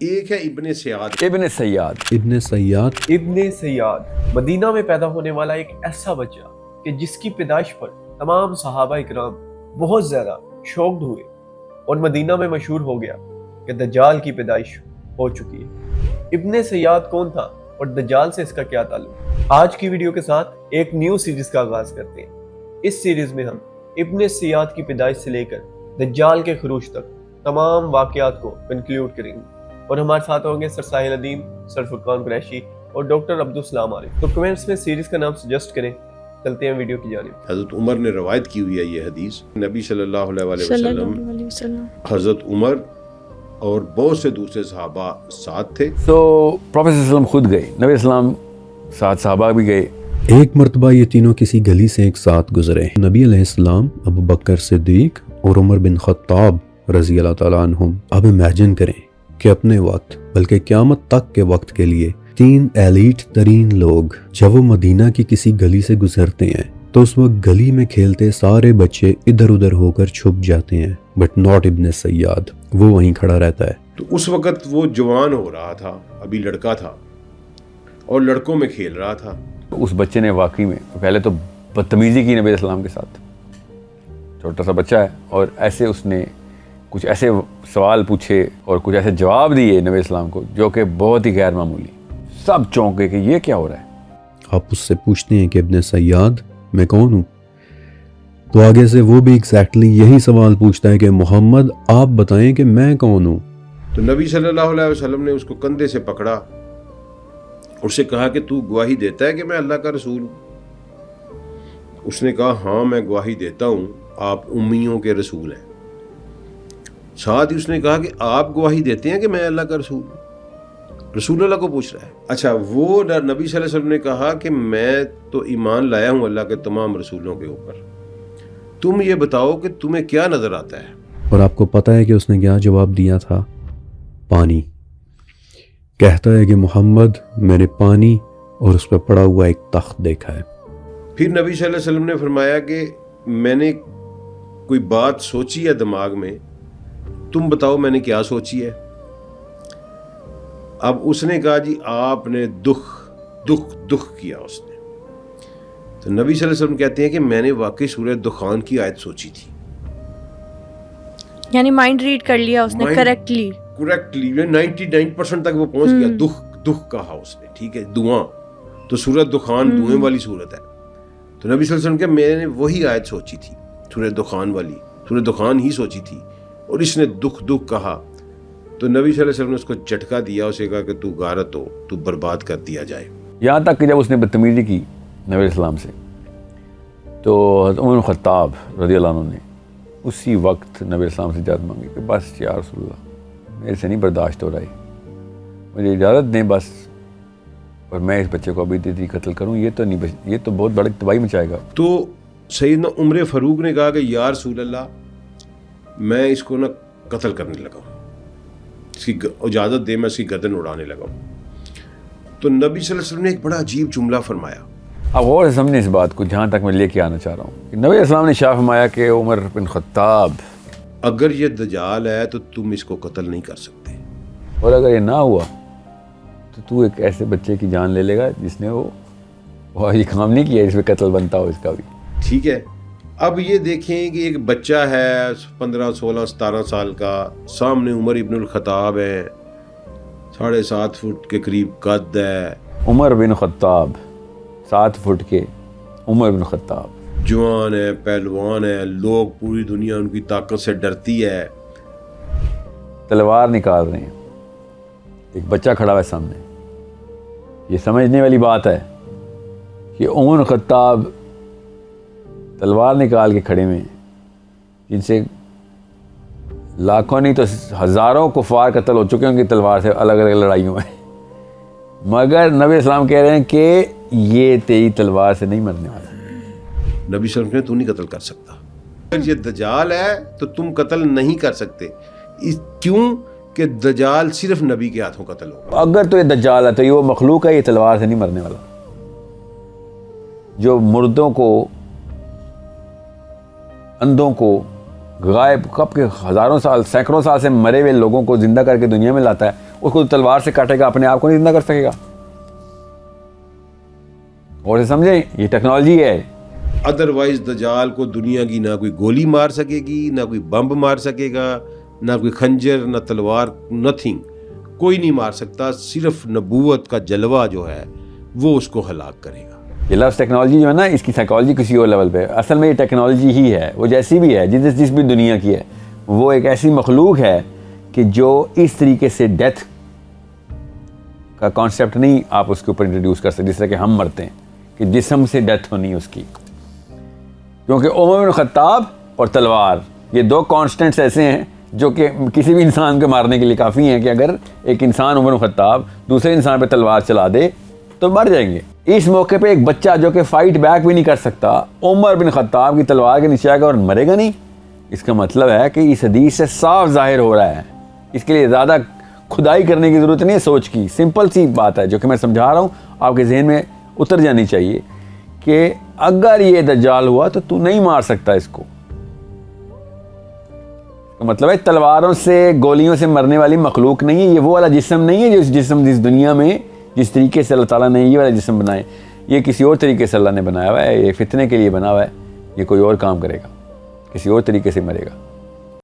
ایک ہے ابن سیاد۔ ابن سیاد مدینہ میں پیدا ہونے والا ایک ایسا بچہ کہ جس کی پیدائش پر تمام صحابہ اکرام بہت زیادہ شوکڈ ہوئے اور مدینہ میں مشہور ہو گیا کہ دجال کی پیدائش ہو چکی ہے۔ ابن سیاد کون تھا اور دجال سے اس کا کیا تعلق؟ آج کی ویڈیو کے ساتھ ایک نیو سیریز کا آغاز کرتے ہیں۔ اس سیریز میں ہم ابن سیاد کی پیدائش سے لے کر دجال کے خروج تک تمام واقعات کو کنکلیوڈ کریں گے، اور ہمارے ساتھ ہوں گے سر ساحل الدین، سر فرقان قریشی اور ڈاکٹر عبدالسلام عارف۔ تو کمنٹس میں سیریز کا نام سجیسٹ کریں۔ چلتے ہیں ویڈیو کی جانب۔ حضرت عمر نے روایت کی ہوئی ہے یہ حدیث، نبی صلی اللہ علیہ وسلم، حضرت عمر اور بہت سے دوسرے صحابہ ساتھ تھے۔ تو پروفیسر صلی اللہ علیہ وسلم خود گئے، نبی اسلام ساتھ صحابہ بھی گئے۔ ایک مرتبہ یہ تینوں کسی گلی سے ایک ساتھ گزرے۔ نبی علیہ السلام، ابو بکر صدیق اور عمر بن خطاب رضی اللہ تعالیٰ عنہم۔ اب امیجن کریں کہ اپنے وقت بلکہ قیامت تک کے وقت کے لیے تین ایلیٹ ترین لوگ جب وہ مدینہ کی کسی گلی سے گزرتے ہیں تو اس وقت گلی میں کھیلتے سارے بچے ادھر ادھر ہو کر چھپ جاتے ہیں، بٹ ناٹ ابن سیاد، وہ وہیں کھڑا رہتا ہے۔ تو اس وقت وہ جوان ہو رہا تھا، ابھی لڑکا تھا اور لڑکوں میں کھیل رہا تھا۔ اس بچے نے واقعی میں پہلے تو بدتمیزی کی نبی اسلام کے ساتھ، چھوٹا سا بچہ ہے اور ایسے اس نے کچھ ایسے سوال پوچھے اور کچھ ایسے جواب دیے نبی اسلام کو جو کہ بہت ہی غیر معمولی۔ سب چونکے کہ یہ کیا ہو رہا ہے۔ آپ اس سے پوچھتے ہیں کہ ابن سیاد میں کون ہوں، تو آگے سے وہ بھی ایگزیکٹلی یہی سوال پوچھتا ہے کہ محمد آپ بتائیں کہ میں کون ہوں۔ تو نبی صلی اللہ علیہ وسلم نے اس کو کندھے سے پکڑا اور اسے کہا کہ تو گواہی دیتا ہے کہ میں اللہ کا رسول ہوں؟ اس نے کہا ہاں میں گواہی دیتا ہوں، آپ امیوں کے رسول ہیں۔ ساتھ ہی اس نے کہا کہ آپ گواہی دیتے ہیں کہ میں اللہ کا رسول ہوں؟ رسول اللہ کو پوچھ رہا ہے۔ اچھا، وہ نبی صلی اللہ علیہ وسلم نے کہا کہ میں تو ایمان لایا ہوں اللہ کے تمام رسولوں کے اوپر، تم یہ بتاؤ کہ تمہیں کیا نظر آتا ہے؟ اور آپ کو پتہ ہے کہ اس نے کیا جواب دیا تھا؟ پانی۔ کہتا ہے کہ محمد میں نے پانی اور اس پہ پڑا ہوا ایک تخت دیکھا ہے۔ پھر نبی صلی اللہ علیہ وسلم نے فرمایا کہ میں نے کوئی بات سوچی ہے دماغ میں، تم بتاؤ میں نے کیا سوچی ہے؟ اب اس نے کہا جی آپ نے دکھ کیا اس نے۔ تو نبی صلی اللہ علیہ وسلم کہتے ہیں کہ میں نے واقعی سورہ دخان کی آیت سوچی تھی، یعنی مائنڈ ریڈ کر لیا اس نے کریکٹلی 99% تک وہ پہنچ گیا۔ دکھ کہا اس نے، ٹھیک ہے، دعا، تو سورہ دخان دعائیں والی صورت ہے۔ تو نبی صلی اللہ علیہ وسلم کہ میں نے وہی آیت سوچی تھی، سورہ دخان والی، سورہ دخان ہی سوچی تھی، اور اس نے دکھ کہا۔ تو نبی صلی اللہ علیہ وسلم نے اس کو جھٹکا دیا، اسے کہا کہ تو غارت ہو، تو برباد کر دیا جائے۔ یہاں تک کہ جب اس نے بدتمیزی کی نبی اسلام سے تو حضرت عمر بن خطاب رضی اللہ عنہ نے اسی وقت نبی اسلام سے اجازت مانگی کہ بس یا رسول اللہ میرے سے نہیں برداشت ہو رہا ہے، مجھے اجازت دیں بس، اور میں اس بچے کو ابھی دیدی قتل کروں، یہ تو بہت بڑی تباہی مچائے گا۔ تو سیدنا عمر فاروق نے کہا کہ یا رسول اللہ میں اس کو قتل کرنے لگا ہوں، اس کی اجازت دے، میں اس کی گردن اڑانے لگا ہوں۔ تو نبی صلی اللہ علیہ وسلم نے ایک بڑا عجیب جملہ فرمایا۔ اب غور سے سمجھیں اس بات کو، جہاں تک میں لے کے آنا چاہ رہا ہوں کہ نبی اسلام نے شاہ فرمایا کہ عمر بن خطاب اگر یہ دجال ہے تو تم اس کو قتل نہیں کر سکتے، اور اگر یہ نہ ہوا تو ایک ایسے بچے کی جان لے لے گا جس نے وہ یہ کام نہیں کیا، اس پہ قتل بنتا ہو اس کا بھی۔ ٹھیک ہے، اب یہ دیکھیں کہ ایک بچہ ہے 15 16 17 سال کا، سامنے عمر ابن الخطاب ہے، 7.5 فٹ کے قریب قد ہے، عمر بن خطاب 7 فٹ کے، عمر بن خطاب جوان ہے، پہلوان ہے، لوگ پوری دنیا ان کی طاقت سے ڈرتی ہے۔ تلوار نکال رہے ہیں، ایک بچہ کھڑا ہوا ہے سامنے۔ یہ سمجھنے والی بات ہے کہ عمر بن خطاب تلوار نکال کے کھڑے ہوئے ہیں، جن سے لاکھوں نہیں تو ہزاروں کفار قتل ہو چکے ہیں ان کی تلوار سے، الگ الگ لڑائیوں میں، مگر نبی اسلام کہہ رہے ہیں کہ یہ تیری تلوار سے نہیں مرنے والا۔ نبی صلی اللہ علیہ وسلم نے تو نہیں قتل کر سکتا، اگر یہ دجال ہے تو تم قتل نہیں کر سکتے، کیوں کہ دجال صرف نبی کے ہاتھوں قتل ہوگا۔ اگر تو یہ دجال ہے تو یہ وہ مخلوق ہے، یہ تلوار سے نہیں مرنے والا، جو مردوں کو، اندھوں کو، غائب کب کے ہزاروں سال سینکڑوں سال سے مرے ہوئے لوگوں کو زندہ کر کے دنیا میں لاتا ہے، اس کو تلوار سے کاٹے گا, اپنے آپ کو نہیں زندہ کر سکے گا. اور سمجھیں یہ ٹیکنالوجی ہے. ادروائز دجال کو دنیا کی نہ کوئی گولی مار سکے گی, نہ کوئی بمب مار سکے گا, نہ کوئی خنجر, نہ تلوار, نتھنگ, کوئی نہیں مار سکتا. صرف نبوت کا جلوہ جو ہے وہ اس کو ہلاک کرے گا. یہ لفظ ٹیکنالوجی جو ہے نا, اس کی سائیکالوجی کسی اور لیول پہ. اصل میں یہ ٹیکنالوجی ہی ہے, وہ جیسی بھی ہے, جس بھی دنیا کی ہے, وہ ایک ایسی مخلوق ہے کہ جو اس طریقے سے ڈیتھ کا کانسیپٹ نہیں آپ اس کے اوپر انٹروڈیوس کر سکتے جس طرح کہ ہم مرتے ہیں, کہ جسم سے ڈیتھ ہونی اس کی. کیونکہ عمر بن خطاب اور تلوار یہ دو کانسٹنٹس ایسے ہیں جو کہ کسی بھی انسان کو مارنے کے لیے کافی ہیں, کہ اگر ایک انسان عمر بن خطاب دوسرے انسان پہ تلوار چلا دے تو مر جائیں گے. اس موقع پہ ایک بچہ جو کہ فائٹ بیک بھی نہیں کر سکتا عمر بن خطاب کی تلوار کے نیچے آ کر اور مرے گا نہیں. اس کا مطلب ہے کہ اس حدیث سے صاف ظاہر ہو رہا ہے, اس کے لیے زیادہ کھدائی کرنے کی ضرورت نہیں ہے, سوچ کی سمپل سی بات ہے جو کہ میں سمجھا رہا ہوں, آپ کے ذہن میں اتر جانی چاہیے کہ اگر یہ دجال ہوا تو تو نہیں مار سکتا اس کو. مطلب ہے تلواروں سے گولیوں سے مرنے والی مخلوق نہیں ہے, یہ وہ والا جسم نہیں ہے جس دنیا میں جس طریقے سے اللہ تعالیٰ نے یہ والا جسم بنائے, یہ کسی اور طریقے سے اللہ نے بنایا ہوا ہے, یہ فتنے کے لیے بنا ہوا ہے, یہ کوئی اور کام کرے گا, کسی اور طریقے سے مرے گا.